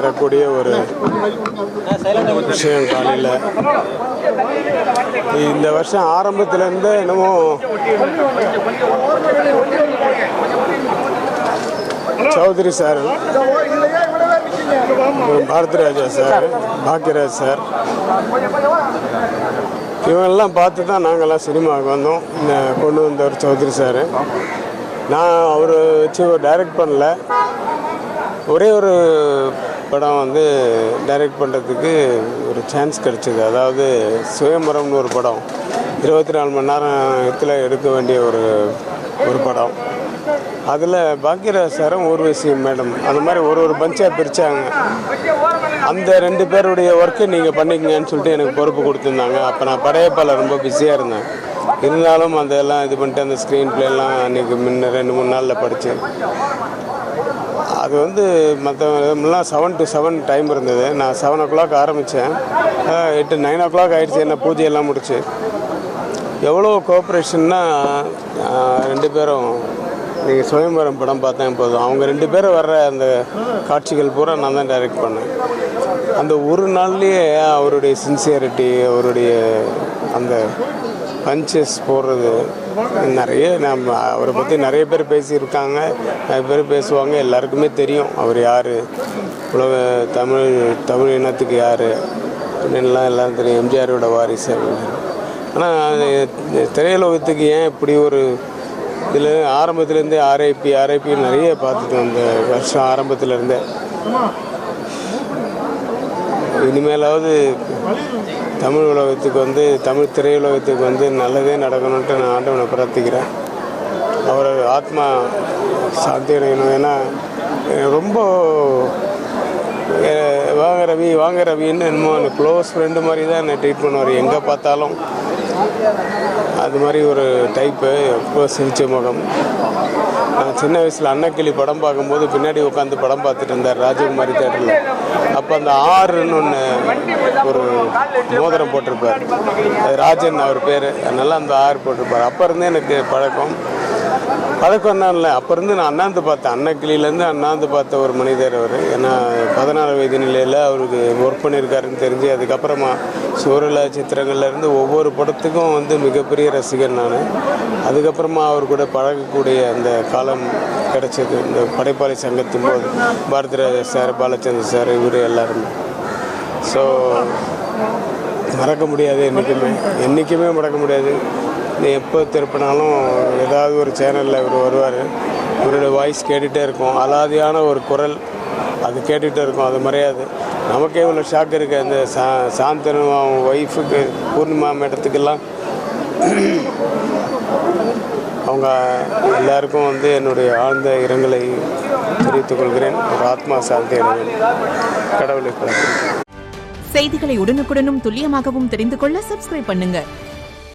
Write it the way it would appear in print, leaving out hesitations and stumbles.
வரக்கூடிய ஒரு விஷயம். காலையில் இந்த வருஷம் ஆரம்பத்திலேருந்து என்னமோ Chaudhary sir, Bharathiraja sir, Bhagyaraj sir, இவங்கெல்லாம் பார்த்து தான் நாங்கள்லாம் சினிமாவுக்கு வந்தோம். கொண்டு வந்தவர் சௌத்ரி சார். நான் அவர் வச்சு டைரக்ட் பண்ணல, ஒரே ஒரு படம் வந்து டைரக்ட் பண்ணுறதுக்கு ஒரு சான்ஸ் கிடச்சிது. அதாவது சுயம்பரம்னு ஒரு படம், 24 மணி நேரத்தில் எடுக்க வேண்டிய ஒரு படம். அதில் பாக்கியராஜ் சாரும் ஊர்வசி மேடம் அந்த மாதிரி ஒரு பஞ்சாக பிரித்தாங்க. அந்த 2 பேருடைய ஒர்க்கை நீங்கள் பண்ணிக்கங்கன்னு சொல்லிட்டு எனக்கு பொறுப்பு கொடுத்துருந்தாங்க. அப்போ நான் படையப்பால் ரொம்ப பிஸியாக இருந்தேன். இருந்தாலும் அதெல்லாம் இது பண்ணிட்டு அந்த ஸ்க்ரீன் பிளேலாம் அன்றைக்கி முன்ன 2-3 நாளில் படித்தேன். அது வந்து மற்றவங்களாம் 7 to 7 டைம் இருந்தது. நான் 7 o'clock ஆரம்பித்தேன், 9 o'clock ஆகிடுச்சு. என்ன பூஜையெல்லாம் முடிச்சு. எவ்வளோ கோஆப்ரேஷன்னா 2 பேரும் நீங்கள் சுயம்பரம் படம் பார்த்தேன் போதும், அவங்க 2 பேரும் வர்ற அந்த காட்சிகள் பூரா நான் தான் டைரக்ட் பண்ணேன். அந்த ஒரு நாள்லேயே அவருடைய சின்சியரிட்டி, அவருடைய அந்த பஞ்சஸ் போடுறது, நிறைய நம்ம அவரை பற்றி நிறைய பேர் பேசியிருக்காங்க, நிறைய பேர் பேசுவாங்க. எல்லாருக்குமே தெரியும் அவர் யார், உலக தமிழ் இனத்துக்கு யார் அப்படின்லாம் எல்லாம் தெரியும். எம்ஜிஆரோட வாரிசு. ஆனால் திரையுலகத்துக்கு ஏன் இப்படி ஒரு இதில் ஆரம்பத்துலேருந்தே ஆர்ஐபி நிறைய பார்த்துட்டோம். அந்த வருஷம் ஆரம்பத்துலேருந்தே. இனிமேலாவது தமிழ் உலகத்துக்கு வந்து தமிழ் திரையுலகத்துக்கு வந்து நல்லதே நடக்கணுன்ட்டு நான் ஆண்டவனை பிரார்த்திக்கிறேன். அவரை ஆத்மா சாந்தி அடையணும். ஏன்னா ரொம்ப வாங்க ரவின்னு என்னமோ அந்த க்ளோஸ் ஃப்ரெண்டு மாதிரி தான் என்னை ட்ரீட் பண்ணுவார். எங்கே பார்த்தாலும் அது மாதிரி ஒரு டைப்பு. எப்போ சிரிச்ச முகம். நான் சின்ன வயசில் அன்னக்கிளி படம் பார்க்கும்போது பின்னாடி உட்காந்து படம் பார்த்துட்டு இருந்தார் ராஜகுமாரி தேட்டரில். அப்போ அந்த ஆறுன்னு ஒன்று ஒரு மோதிரம் போட்டிருப்பார், அது ராஜன் அவர் பேர். அதனால அந்த 6 போட்டிருப்பார். அப்போ இருந்தே எனக்கு பழக்கம் தான் இல்லை. அப்போ இருந்து நான் அண்ணாந்து பார்த்தேன். அன்னக்கிளியிலேருந்து அண்ணாந்து பார்த்த ஒரு மனிதர் அவர். ஏன்னா 14 வயது நிலையில் அவருக்கு ஒர்க் பண்ணியிருக்காருன்னு தெரிஞ்சு, அதுக்கப்புறமா சூரல சித்திரங்கள்லேருந்து ஒவ்வொரு படத்துக்கும் வந்து மிகப்பெரிய ரசிகர் நான். அதுக்கப்புறமா அவர் கூட பழகக்கூடிய அந்த காலம் கிடைச்சது இந்த படைப்பாளி சங்கத்தின் போது. பாரதிராஜா சார், பாலச்சந்திர சார், இவர் எல்லாருமே. ஸோ மறக்க முடியாது, என்றைக்குமே மறக்க முடியாது. நீ எப்போ திருப்பினாலும் ஏதாவது ஒரு சேனலில் இவர் வருவார். இவருடைய வாய்ஸ் கேட்டுகிட்டே இருக்கும். அலாதியான ஒரு குரல், அது கேட்டுகிட்டே இருக்கும். அது மறையாது. நமக்கே இவ்வளோ ஷாக் இருக்குது. அந்த சாந்தனு அவங்க ஒய்ஃபுக்கு பூர்ணிமா மேடத்துக்கெல்லாம் அவங்க எல்லாருக்கும் வந்து என்னுடைய ஆழ்ந்த இரங்கலை தெரிவித்துக் கொள்கிறேன். ஒரு ஆத்மா சாந்தி அடைவேன். கடவுளை செய்திகளை உடனுக்குடனும் துல்லியமாகவும் தெரிந்து கொள்ள சப்ஸ்கிரைப் பண்ணுங்க.